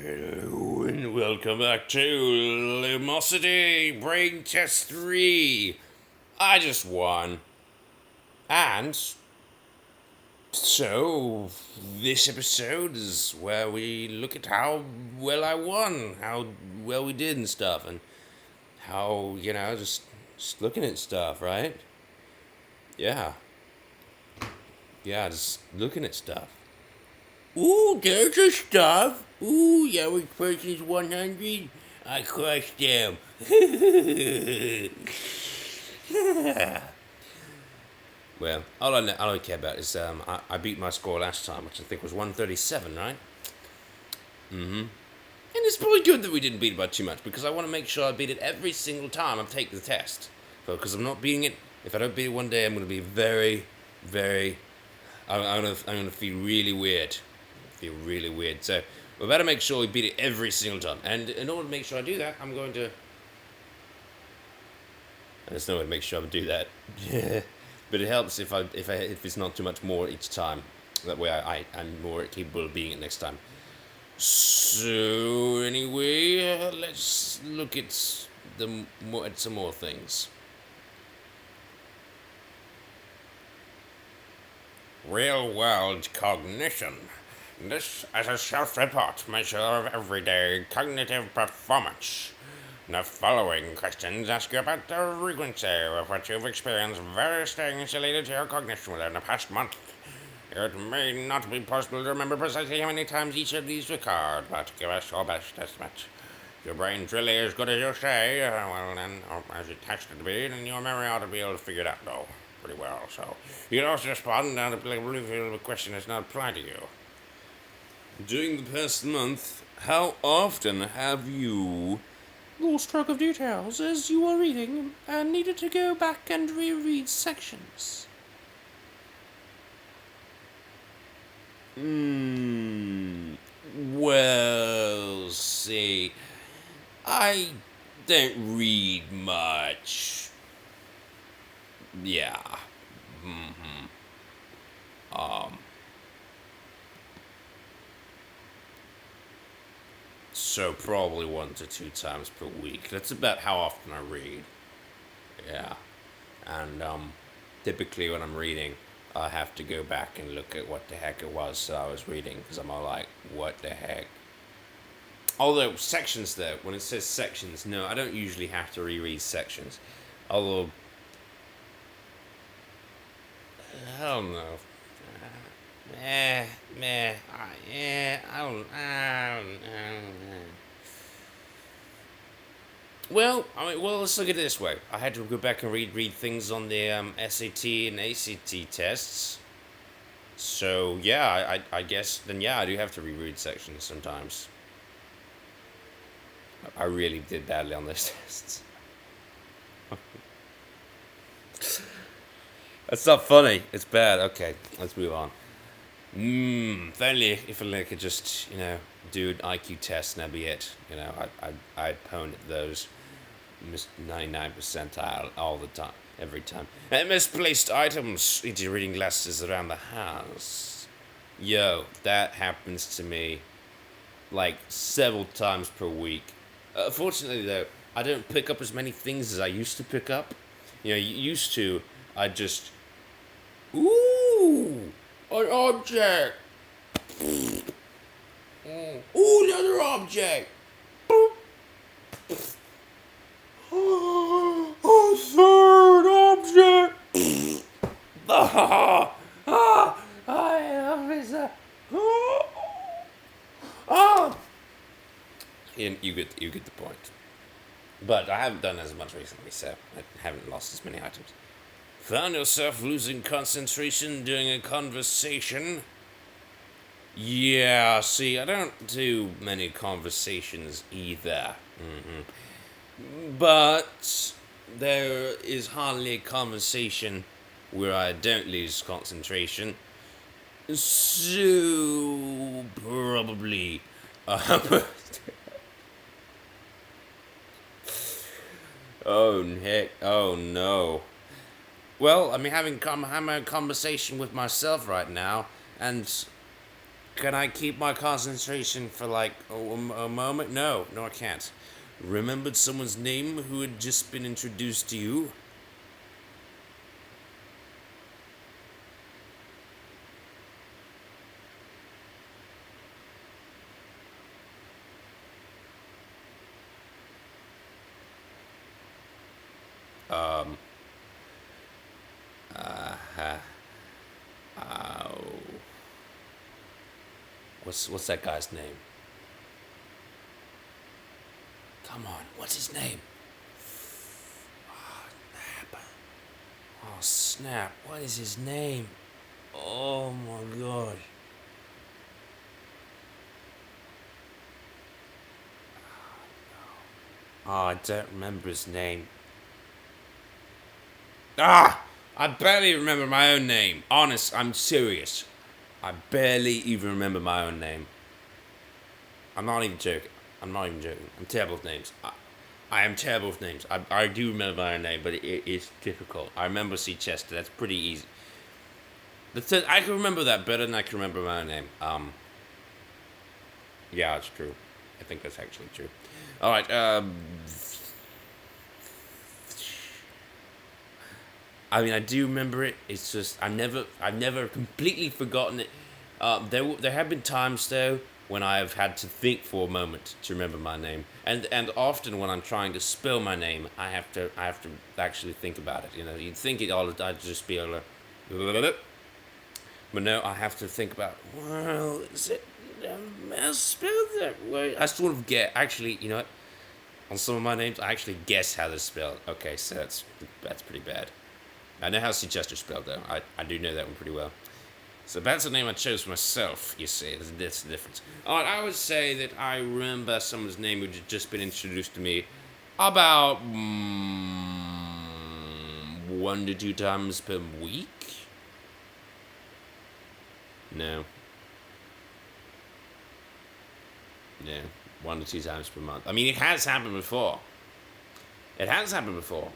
Hello and welcome back to Lumosity Brain Test 3. I just won. And so this episode is where we look at how well I won, how well we did and stuff, and how, just looking at stuff, right? Yeah. Yeah, just looking at stuff. Ooh, there's the stuff. Ooh, yeah, we purchased 100. I crushed them. Well, all I care about is I beat my score last time, which I think was 137, right? And it's probably good that we didn't beat it by too much, because I want to make sure I beat it every single time I take the test. Because I'm not beating it. If I don't beat it one day, I'm going to be very, very... I'm gonna feel really weird. So we better make sure we beat it every single time. And in order to make sure I do that, I'm going to. There's no way to make sure I do that. But it helps if it's not too much more each time. That way I'm more capable of being it next time. So anyway, let's look at some more things. Real-world cognition. This is a self-report measure of everyday cognitive performance. The following questions ask you about the frequency with which you've experienced various things related to your cognition within the past month. It may not be possible to remember precisely how many times each of these occurred, but give us your best estimate. Your brain's really as good as you say, well then, or as it has to be, then your memory ought to be able to figure it out, though. Pretty well, so you can also respond and applicable if the question does not apply to you. During the past month, how often have you lost track of details as you were reading and needed to go back and reread sections? Well, see, I don't read much. Yeah. So probably 1 to 2 times per week. That's about how often I read. Yeah. And typically when I'm reading, I have to go back and look at what the heck it was that I was reading, because I'm all like, what the heck? Although sections though, when it says sections, no, I don't usually have to reread sections. Although I don't know. I don't know. Well, let's look at it this way. I had to go back and read things on the SAT and ACT tests. So, yeah, I guess, then yeah, I do have to reread sections sometimes. I really did badly on those tests. That's not funny. It's bad. Okay, let's move on. If only if I could just, do an IQ test and that'd be it. I'd pwn at those 99 percentile all the time, every time. And misplaced items into reading glasses around the house. Yo, that happens to me like several times per week. Fortunately, though, I don't pick up as many things as I used to pick up. Used to, I just, ooh, an object. Ooh, another object. A third object. I am a. You get the point. But I haven't done as much recently, so I haven't lost as many items. Found yourself losing concentration during a conversation? Yeah, see, I don't do many conversations either. But there is hardly a conversation where I don't lose concentration. So, probably. Oh, heck. Oh, no. Well, I'm having a conversation with myself right now, and Can I keep my concentration for like a moment? No, I can't. Remembered someone's name who had just been introduced to you? Um. Uh. Oh. What's that guy's name? Come on, what's his name? Oh snap! What is his name? Oh my god! Oh, I don't remember his name. Ah! I barely remember my own name. Honest, I'm serious. I barely even remember my own name. I'm not even joking. I'm not even joking. I'm terrible with names. I am terrible with names. I do remember my own name, but it is difficult. I remember CChesster. That's pretty easy. I can remember that better than I can remember my own name. Yeah, it's true. I think that's actually true. All right. I mean, I do remember it. It's just I've never completely forgotten it. There have been times though when I have had to think for a moment to remember my name, and often when I'm trying to spell my name, I have to actually think about it. You know, you'd think it all I'd just be able to, but no, I have to think about. Well, is it spelled that way? I sort of get actually. You know what? On some of my names, I actually guess how they're spelled. Okay, so that's pretty bad. I know how CChesster spelled though. I do know that one pretty well. So that's the name I chose for myself, you see. That's the difference. Alright, I would say that I remember someone's name who had just been introduced to me about 1 to 2 times per week? No. No. 1 to 2 times per month. I mean, it has happened before. It has happened before.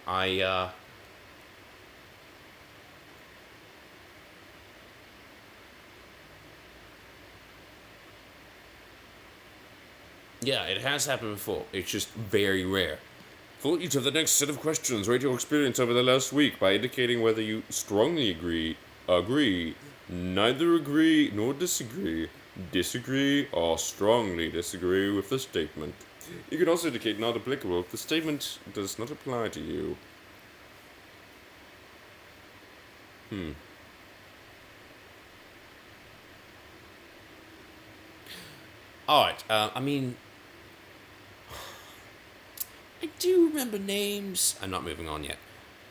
Yeah, it has happened before. It's just very rare. For each of the next set of questions, rate your experience over the last week by indicating whether you strongly agree, neither agree nor disagree, or strongly disagree with the statement. You can also indicate not applicable if the statement does not apply to you. Alright, I mean, I do remember names. I'm not moving on yet.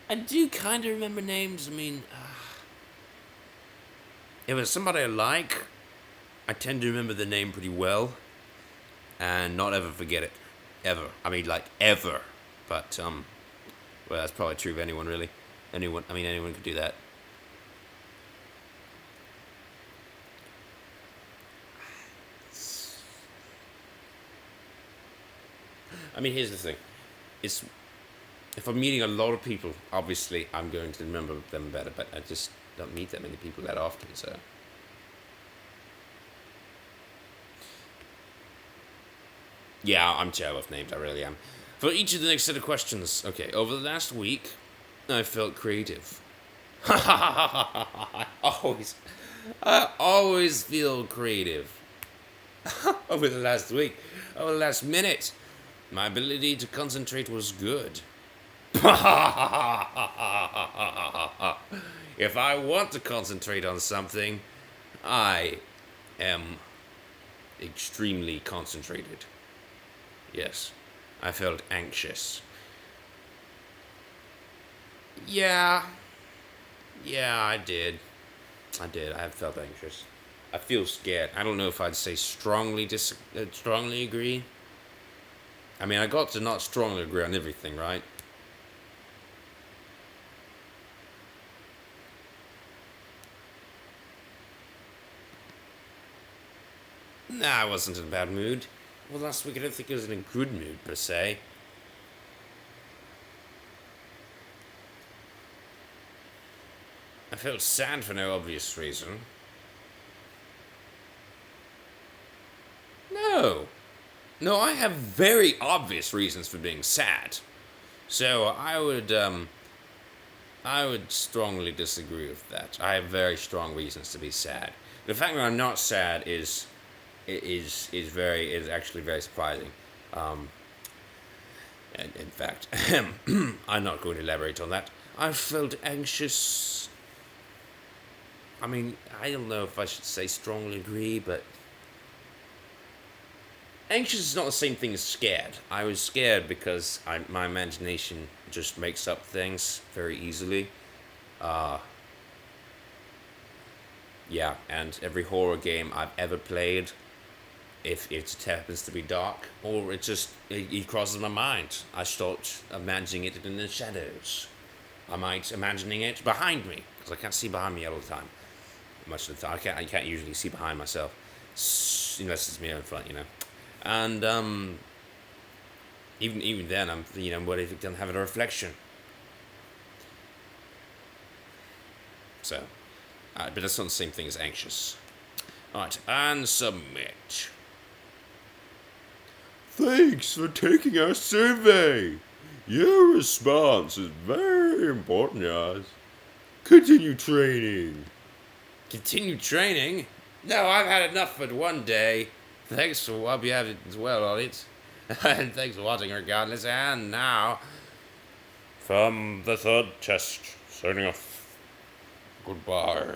I do kind of remember names. I mean, if it's somebody I like, I tend to remember the name pretty well and not ever forget it. Ever. I mean, like, ever. But, well, that's probably true of anyone, really. Anyone could do that. I mean, here's the thing. It's if I'm meeting a lot of people, obviously I'm going to remember them better, but I just don't meet that many people that often, so. Yeah, I'm terrible with names, I really am. For each of the next set of questions, okay, over the last week, I felt creative. I always feel creative. Over the last week, over the last minute, my ability to concentrate was good. If I want to concentrate on something, I am extremely concentrated. Yes, I felt anxious. Yeah, I did. I have felt anxious. I feel scared. I don't know if I'd say strongly agree. I mean, I got to not strongly agree on everything, right? Nah, I wasn't in a bad mood. Well, last week I don't think I was in a good mood, per se. I felt sad for no obvious reason. No, I have very obvious reasons for being sad. So I would strongly disagree with that. I have very strong reasons to be sad. The fact that I'm not sad is actually very surprising. And in fact, I'm not going to elaborate on that. I felt anxious. I mean, I don't know if I should say strongly agree, but anxious is not the same thing as scared. I was scared because my imagination just makes up things very easily. Uh, yeah, and every horror game I've ever played, if it happens to be dark, or it crosses my mind, I start imagining it in the shadows. I might imagining it behind me, because I can't see behind me all the time. Much of the time, I can't usually see behind myself, unless it's me in front, And even then, what if it doesn't have a reflection? So, but that's not the same thing as anxious. All right, and submit. Thanks for taking our survey. Your response is very important to us. Continue training. Continue training? No, I've had enough for one day. Thanks for what you have as well, audience. And thanks for watching regardless. And now, from the third test, signing off. Goodbye.